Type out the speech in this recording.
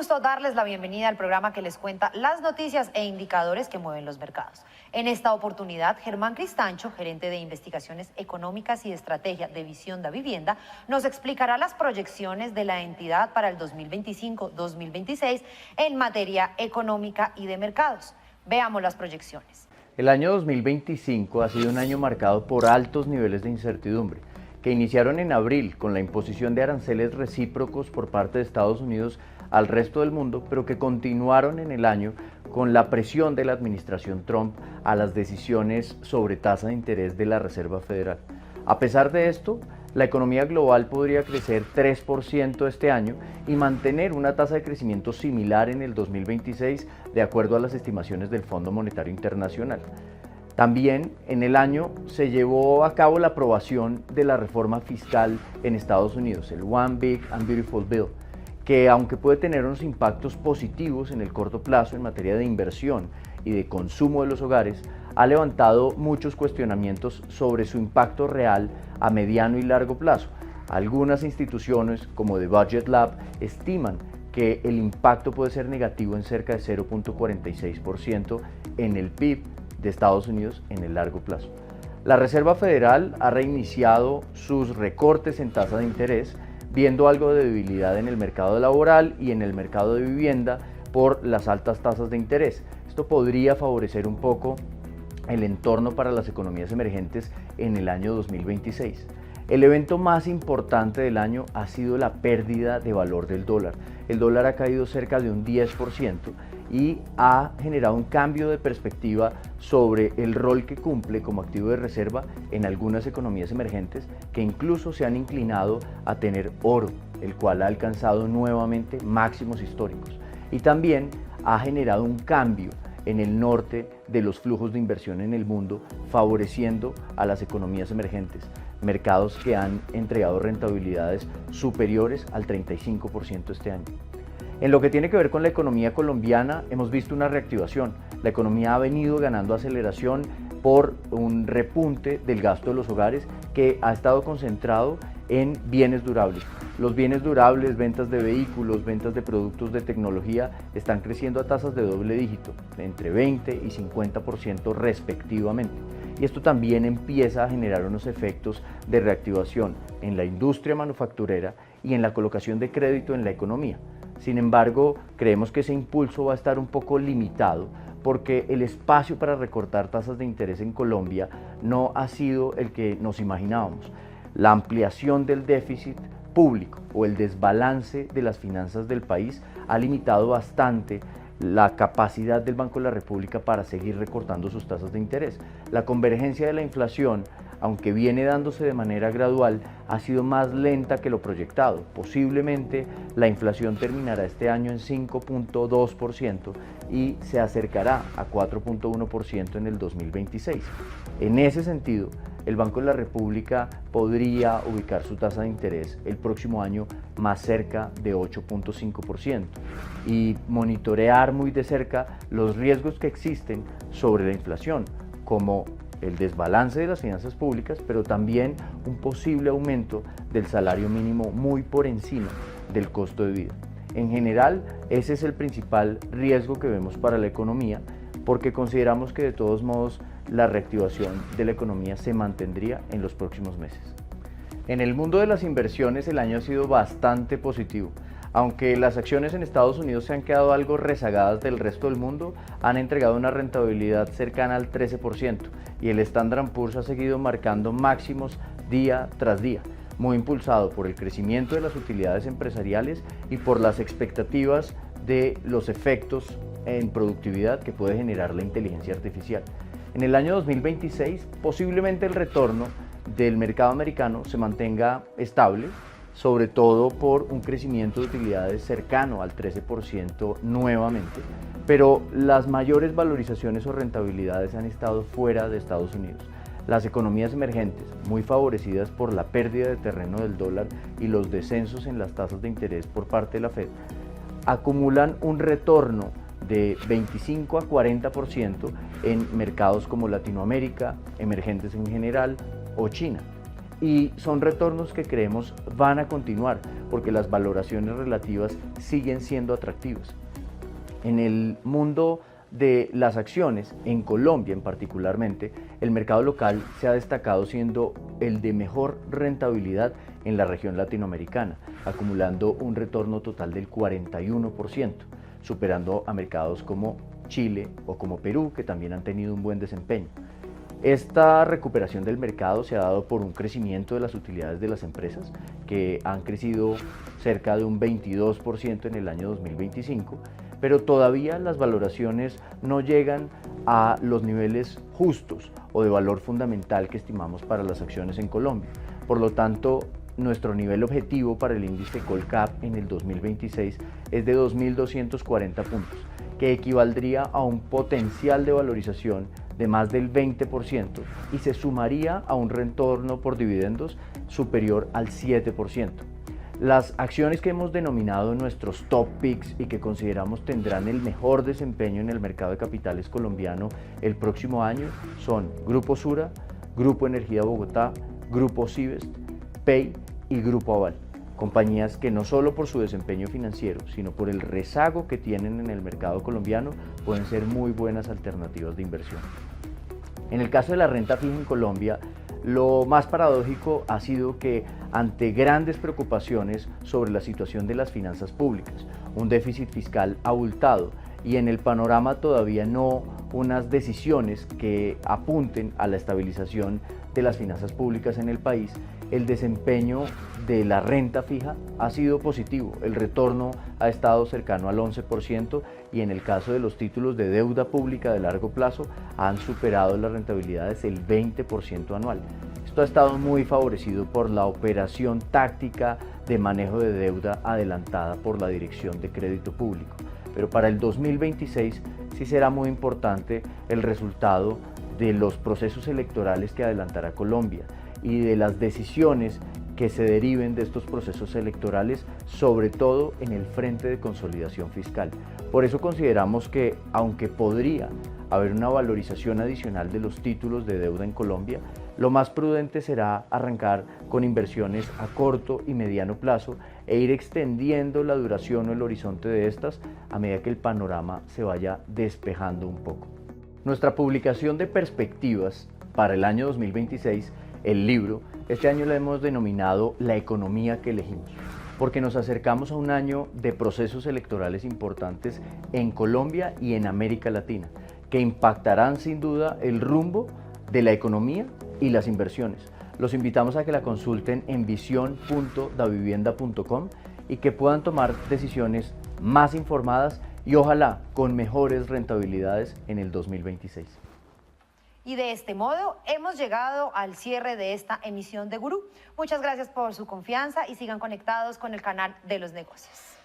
gusto darles la bienvenida al programa que les cuenta las noticias e indicadores que mueven los mercados. En esta oportunidad, Germán Cristancho, gerente de Investigaciones Económicas y Estrategia de Visión da Vivienda, nos explicará las proyecciones de la entidad para el 2025-2026 en materia económica y de mercados. Veamos las proyecciones. El año 2025 ha sido un año marcado por altos niveles de incertidumbre, que iniciaron en abril con la imposición de aranceles recíprocos por parte de Estados Unidos al resto del mundo, pero que continuaron en el año con la presión de la administración Trump a las decisiones sobre tasa de interés de la Reserva Federal. A pesar de esto, la economía global podría crecer 3% este año y mantener una tasa de crecimiento similar en el 2026, de acuerdo a las estimaciones del Fondo Monetario Internacional. También en el año se llevó a cabo la aprobación de la reforma fiscal en Estados Unidos, el One Big and Beautiful Bill, que aunque puede tener unos impactos positivos en el corto plazo en materia de inversión y de consumo de los hogares, ha levantado muchos cuestionamientos sobre su impacto real a mediano y largo plazo. Algunas instituciones, como The Budget Lab, estiman que el impacto puede ser negativo en cerca de 0.46% en el PIB de Estados Unidos en el largo plazo. La Reserva Federal ha reiniciado sus recortes en tasa de interés, viendo algo de debilidad en el mercado laboral y en el mercado de vivienda por las altas tasas de interés. Esto podría favorecer un poco el entorno para las economías emergentes en el año 2026. El evento más importante del año ha sido la pérdida de valor del dólar. El dólar ha caído cerca de un 10% y ha generado un cambio de perspectiva sobre el rol que cumple como activo de reserva en algunas economías emergentes, que incluso se han inclinado a tener oro, el cual ha alcanzado nuevamente máximos históricos. Y también ha generado un cambio en el norte de los flujos de inversión en el mundo, favoreciendo a las economías emergentes, mercados que han entregado rentabilidades superiores al 35% este año. En lo que tiene que ver con la economía colombiana, hemos visto una reactivación. La economía ha venido ganando aceleración por un repunte del gasto de los hogares que ha estado concentrado en bienes durables. Los bienes durables, ventas de vehículos, ventas de productos de tecnología están creciendo a tasas de doble dígito, entre 20 y 50% respectivamente. Y esto también empieza a generar unos efectos de reactivación en la industria manufacturera y en la colocación de crédito en la economía. Sin embargo, creemos que ese impulso va a estar un poco limitado porque el espacio para recortar tasas de interés en Colombia no ha sido el que nos imaginábamos. La ampliación del déficit público o el desbalance de las finanzas del país ha limitado bastante la capacidad del Banco de la República para seguir recortando sus tasas de interés. La convergencia de la inflación, aunque viene dándose de manera gradual, ha sido más lenta que lo proyectado. Posiblemente la inflación terminará este año en 5.2% y se acercará a 4.1% en el 2026. En ese sentido, el Banco de la República podría ubicar su tasa de interés el próximo año más cerca de 8.5% y monitorear muy de cerca los riesgos que existen sobre la inflación, como el desbalance de las finanzas públicas, pero también un posible aumento del salario mínimo muy por encima del costo de vida. En general, ese es el principal riesgo que vemos para la economía, porque consideramos que de todos modos la reactivación de la economía se mantendría en los próximos meses. En el mundo de las inversiones el año ha sido bastante positivo. Aunque las acciones en Estados Unidos se han quedado algo rezagadas del resto del mundo, han entregado una rentabilidad cercana al 13% y el Standard & Poor's ha seguido marcando máximos día tras día, muy impulsado por el crecimiento de las utilidades empresariales y por las expectativas de los efectos en productividad que puede generar la inteligencia artificial. En el año 2026, posiblemente el retorno del mercado americano se mantenga estable, sobre todo por un crecimiento de utilidades cercano al 13% nuevamente, pero las mayores valorizaciones o rentabilidades han estado fuera de Estados Unidos. Las economías emergentes, muy favorecidas por la pérdida de terreno del dólar y los descensos en las tasas de interés por parte de la Fed, acumulan un retorno de 25 a 40% en mercados como Latinoamérica, emergentes en general, o China. y son retornos que creemos van a continuar porque las valoraciones relativas siguen siendo atractivas. En el mundo de las acciones, en Colombia particularmente, el mercado local se ha destacado siendo el de mejor rentabilidad en la región latinoamericana, acumulando un retorno total del 41%, superando a mercados como Chile o como Perú, que también han tenido un buen desempeño. Esta recuperación del mercado se ha dado por un crecimiento de las utilidades de las empresas, que han crecido cerca de un 22% en el año 2025, pero todavía las valoraciones no llegan a los niveles justos o de valor fundamental que estimamos para las acciones en Colombia. Por lo tanto, nuestro nivel objetivo para el índice Colcap en el 2026 es de 2.240 puntos, que equivaldría a un potencial de valorización de más del 20% y se sumaría a un retorno por dividendos superior al 7%. Las acciones que hemos denominado nuestros top picks y que consideramos tendrán el mejor desempeño en el mercado de capitales colombiano el próximo año son Grupo Sura, Grupo Energía Bogotá, Grupo Sivest, Pay y Grupo Aval. Compañías que no solo por su desempeño financiero, sino por el rezago que tienen en el mercado colombiano, pueden ser muy buenas alternativas de inversión. En el caso de la renta fija en Colombia, lo más paradójico ha sido que ante grandes preocupaciones sobre la situación de las finanzas públicas, un déficit fiscal abultado y en el panorama todavía no unas decisiones que apunten a la estabilización de las finanzas públicas en el país, el desempeño de la renta fija ha sido positivo. El retorno ha estado cercano al 11% y en el caso de los títulos de deuda pública de largo plazo han superado las rentabilidades del 20% anual. Esto ha estado muy favorecido por la operación táctica de manejo de deuda adelantada por la Dirección de Crédito Público. Pero para el 2026 sí será muy importante el resultado de los procesos electorales que adelantará Colombia y de las decisiones que se deriven de estos procesos electorales, sobre todo en el frente de consolidación fiscal. Por eso consideramos que, aunque podría haber una valorización adicional de los títulos de deuda en Colombia, lo más prudente será arrancar con inversiones a corto y mediano plazo e ir extendiendo la duración o el horizonte de estas a medida que el panorama se vaya despejando un poco. Nuestra publicación de perspectivas para el año 2026, el libro, este año lo hemos denominado La economía que elegimos, porque nos acercamos a un año de procesos electorales importantes en Colombia y en América Latina, que impactarán sin duda el rumbo de la economía y las inversiones. Los invitamos a que la consulten en visión.davivienda.com y que puedan tomar decisiones más informadas y ojalá con mejores rentabilidades en el 2026. Y de este modo hemos llegado al cierre de esta emisión de Gurú. Muchas gracias por su confianza y sigan conectados con el canal de los negocios.